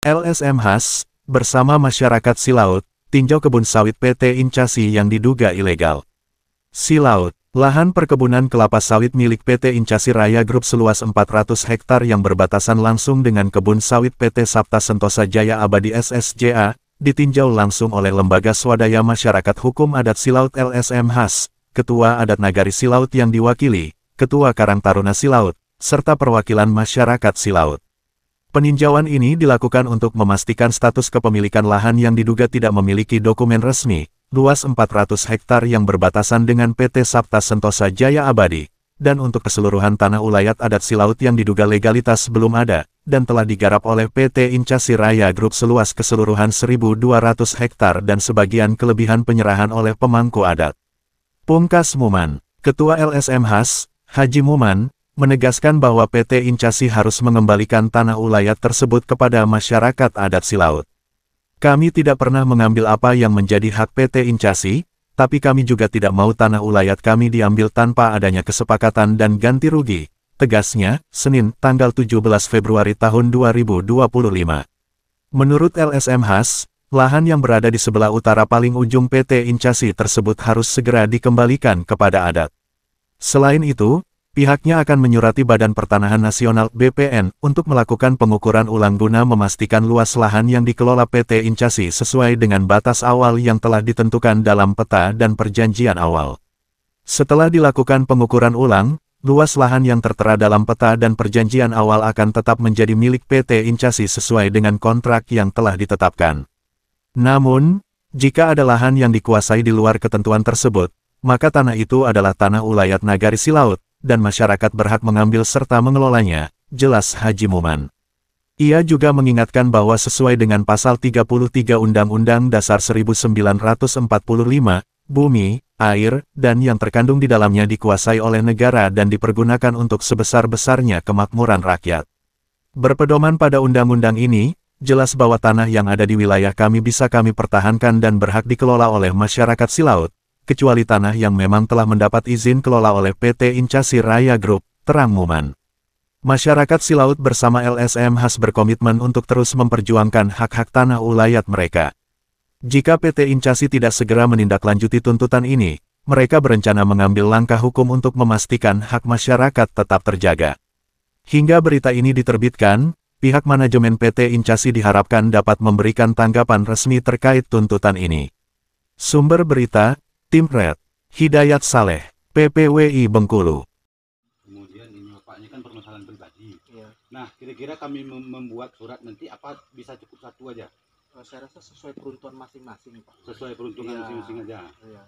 LSM Has, bersama masyarakat Silaut, tinjau kebun sawit PT Incasi yang diduga ilegal. Silaut, lahan perkebunan kelapa sawit milik PT Incasi Raya Group seluas 400 hektar yang berbatasan langsung dengan kebun sawit PT Sapta Sentosa Jaya Abadi SSJA, ditinjau langsung oleh Lembaga Swadaya Masyarakat Hukum Adat Silaut LSM Has, Ketua Adat Nagari Silaut yang diwakili, Ketua Karang Taruna Silaut, serta perwakilan masyarakat Silaut. Peninjauan ini dilakukan untuk memastikan status kepemilikan lahan yang diduga tidak memiliki dokumen resmi, luas 400 hektar yang berbatasan dengan PT Sapta Sentosa Jaya Abadi, dan untuk keseluruhan tanah ulayat adat Silaut yang diduga legalitas belum ada, dan telah digarap oleh PT Incasi Raya Group seluas keseluruhan 1.200 hektar dan sebagian kelebihan penyerahan oleh pemangku adat. Pungkas Muman, Ketua LSM Has, Haji Muman, menegaskan bahwa PT Incasi harus mengembalikan tanah ulayat tersebut kepada masyarakat adat Silaut. Kami tidak pernah mengambil apa yang menjadi hak PT Incasi, tapi kami juga tidak mau tanah ulayat kami diambil tanpa adanya kesepakatan dan ganti rugi, tegasnya, Senin, tanggal 17 Februari tahun 2025. Menurut LSM Has, lahan yang berada di sebelah utara paling ujung PT Incasi tersebut harus segera dikembalikan kepada adat. Selain itu, pihaknya akan menyurati Badan Pertanahan Nasional (BPN) untuk melakukan pengukuran ulang guna memastikan luas lahan yang dikelola PT Incasi sesuai dengan batas awal yang telah ditentukan dalam peta dan perjanjian awal. Setelah dilakukan pengukuran ulang, luas lahan yang tertera dalam peta dan perjanjian awal akan tetap menjadi milik PT Incasi sesuai dengan kontrak yang telah ditetapkan. Namun, jika ada lahan yang dikuasai di luar ketentuan tersebut, maka tanah itu adalah tanah ulayat Nagari Silaut, dan masyarakat berhak mengambil serta mengelolanya, jelas Haji Muman. Ia juga mengingatkan bahwa sesuai dengan Pasal 33 Undang-Undang Dasar 1945, bumi, air, dan yang terkandung di dalamnya dikuasai oleh negara dan dipergunakan untuk sebesar-besarnya kemakmuran rakyat. Berpedoman pada undang-undang ini, jelas bahwa tanah yang ada di wilayah kami bisa kami pertahankan dan berhak dikelola oleh masyarakat Silaut, kecuali tanah yang memang telah mendapat izin kelola oleh PT Incasi Raya Group, terang Muman. Masyarakat Silaut bersama LSM Has berkomitmen untuk terus memperjuangkan hak-hak tanah ulayat mereka. Jika PT Incasi tidak segera menindaklanjuti tuntutan ini, mereka berencana mengambil langkah hukum untuk memastikan hak masyarakat tetap terjaga. Hingga berita ini diterbitkan, pihak manajemen PT Incasi diharapkan dapat memberikan tanggapan resmi terkait tuntutan ini. Sumber berita, Tim Red, Hidayat Saleh, PPWI Bengkulu. Kemudian ini bapaknya kan permasalahan pribadi. Ya. Nah, kira-kira kami membuat surat nanti apa bisa cukup satu aja? Saya rasa sesuai peruntukan masing-masing, Pak. Sesuai peruntukan masing-masing aja. Iya.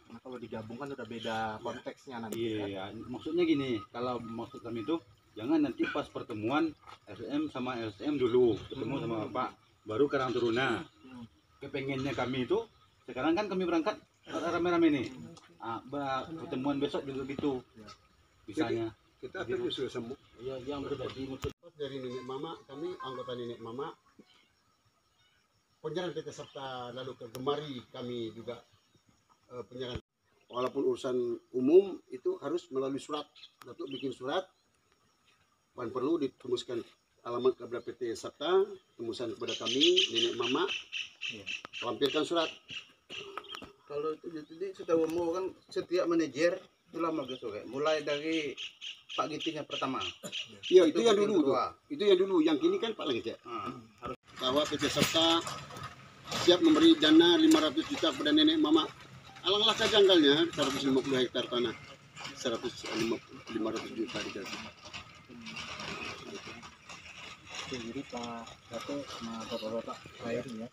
Nah, kalau digabungkan udah beda konteksnya nanti. Iya, kan? Maksudnya gini, kalau maksud kami itu jangan nanti pas pertemuan SM sama LSM dulu ketemu sama Bapak, baru Karang Taruna. Kepengennya kami itu sekarang kan kami berangkat rame-rame nih, pertemuan besok juga gitu, misalnya. Kita akan sudah sembuh. Ya, yang berbeda Dari nenek mama, kami anggota nenek mama, penjarahan PT Sapta lalu ke Gemari kami juga penjarahan. Walaupun urusan umum itu harus melalui surat, Datuk bikin surat, dan perlu ditemuskan alamat kepada PT Sapta, temusan kepada kami nenek mama, lampirkan surat. Kalau itu jadi setahu mau kan setiap manajer itu lama gitu kayak mulai dari Pak Giting yang pertama. Iya itu yang dulu tuh. Itu yang dulu, yang kini kan Pak lagi ya. Harus Bahwa PT Sapta siap memberi dana 500 juta kepada nenek mama. Alangkah kejanggalnya 150 hektar tanah 500 juta dikasih. Jadi Pak Dato sama Bapak-bapak lainnya,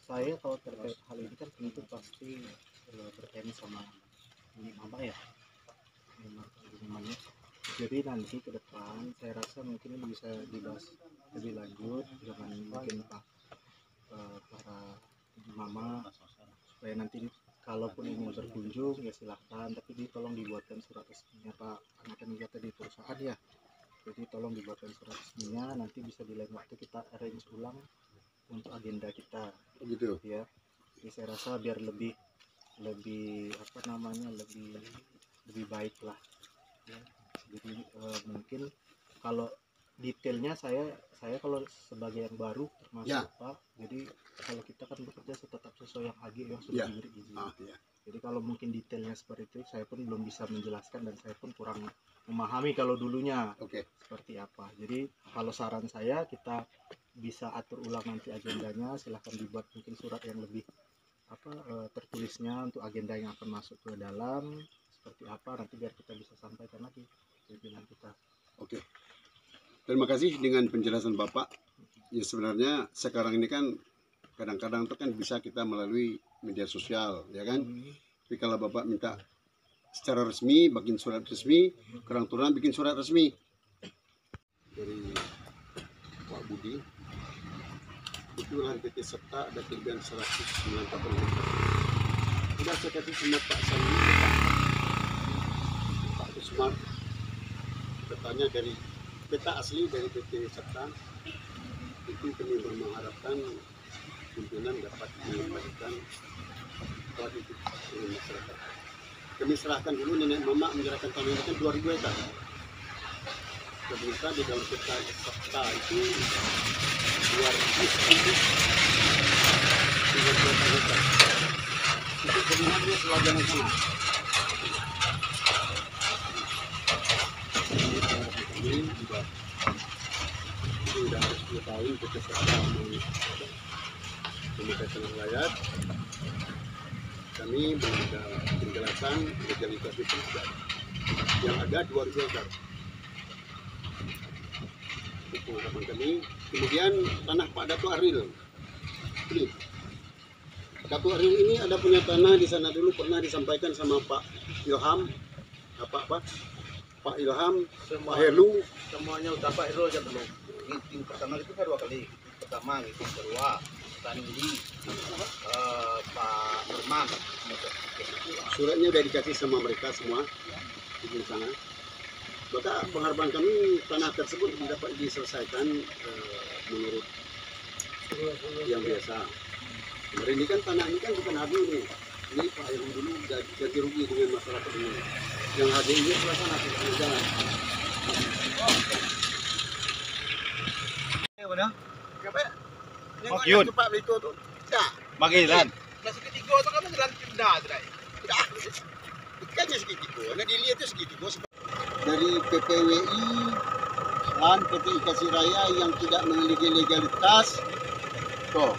saya kalau terkait hal ini kan tentu pasti berkaitan sama mama ya, minumannya. Jadi nanti ke depan saya rasa mungkin ini bisa dibahas lebih lanjut dengan mungkin para mama, supaya nanti kalaupun ini berkunjung ya silahkan, tapi tolong dibuatkan surat resminya Pak, karena kan kita di perusahaan ya. Jadi tolong dibuatkan surat resminya, nanti bisa di lain waktu kita arrange ulang untuk agenda kita. Begitu. Ya. Jadi saya rasa biar lebih apa namanya lebih baik lah. Ya. Jadi mungkin kalau detailnya saya kalau sebagai yang baru termasuk Ya. Pak, jadi kalau kita kan bekerja tetap sesuai yang HG yang sudah Ya. diberi izin. Ya. Jadi kalau mungkin detailnya seperti itu saya pun belum bisa menjelaskan dan saya pun kurang memahami kalau dulunya Oke. seperti apa. Jadi kalau saran saya kita bisa atur ulang nanti agendanya, silahkan dibuat mungkin surat yang lebih tertulisnya untuk agenda yang akan masuk ke dalam seperti apa, nanti biar kita bisa sampaikan lagi pimpinan kita. Oke. Terima kasih dengan penjelasan Bapak. Ya sebenarnya sekarang ini kan kadang-kadang itu kan bisa kita melalui media sosial, ya kan? Tapi kalau Bapak minta secara resmi, bikin surat resmi, Karang Taruna bikin surat resmi. Dari Pak Budi, itu lahan PT Serta ada kelebihan 198 hektar. Sudah saya kasih sama Pak Sandi, Pak Usman, petanya dari peta asli dari PT Serta. Itu kami mengharapkan pimpinan dapat mengembalikan surat itu ke masyarakat. Kami serahkan dulu nenek mama menyerahkan tanah ini kan 2000 hektar. Ternyata di dalam peta Serta itu 230 hektar. Itu sebenarnya sebagian sana. Ini juga sudah harus 2 tahun kita serta memecahkan rakyat. Kami ada penjelasan legalitas itu yang ada 2000 hektar. Itu pengalaman kami. Kemudian tanah Pak Dato Aril. Ini Dato Aril ini ada punya tanah di sana dulu pernah disampaikan sama Pak Ilham, Pak Ilham, Pak Helu. Semuanya udah Pak Hero aja belum. Meeting pertama itu kan 2 kali. Pertama meeting kedua Sandi, Pak Nurman. Suratnya udah dikasih sama mereka semua di sana. Maka pengharapan kami tanah tersebut dapat diselesaikan menurut yang biasa. Kemarin ini kan tanah ini kan bukan HG nih. Ini Pak Heru dulu udah ganti rugi dengan masyarakat ini. Yang HG ini selesai nanti jalan. Mana? Yang cepat itu tuh. Ya. Magilan. Nah segitiga itu kan jalan pindah tadi. Kan segitiga. Nah dilihat itu segitiga. Dari PPWI dan PT Ikasi Raya yang tidak memiliki legalitas. Tuh.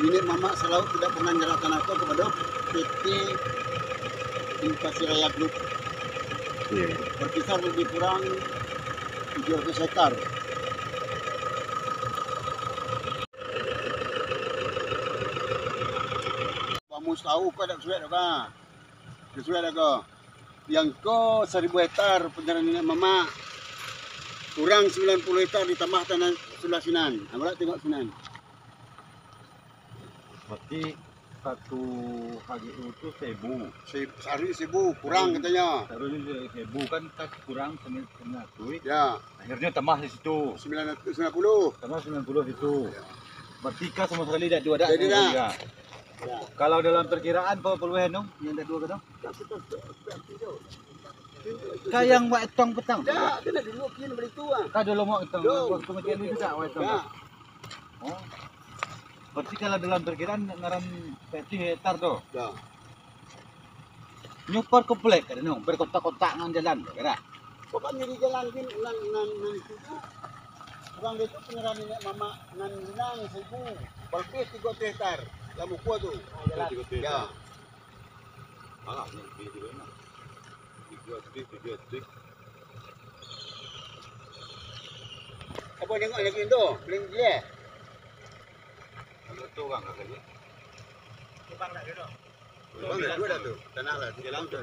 Ini Mama selalu tidak pernah menyerahkan aku kepada PT Ikasi Raya Group. Berkisar lebih kurang 700 hektar. Kamu tahu kau tak surat apa? Surat apa? Yang kau 1000 hektar penjara nenek mama kurang 90 hektar ditambah tanah sebelah sinan. Ambil tengok sinan. Berarti satu HGU itu 1000. Sehari 1000 kurang katanya. Satu ini 1000 kan kurang 900. Ya, Akhirnya tambah di situ. 990. Tambah 90 situ. Berarti kah sama sekali tidak dua Jadi dah. ya. Ya. Kalau dalam perkiraan berapa peluang dong? Yang ada dua kan? Kah yang buat etong petang? Ya, kena dulu kian beli tua. Kah dulu mau etong? Dulu. Waktu macam ini juga buat etong. Ya. Oh. Berarti kalau dalam perkiraan ngaran 30 hektar tuh. Ya. Nyupar komplek kan no, berkotak-kotak ngan jalan kira. Pokoknya di jalan kan nan itu orang itu pengeran nenek mama nan 1000. Berpis 3 hektar. Kamu kuat tuh. Ya. Ah, ini juga enak. 3 tik. Apa nengok lagi itu? Beli dia. Kalau tu orang kagak. Bang tak ada. Bang, dua dah tu. Tanah lah. Jalan tu.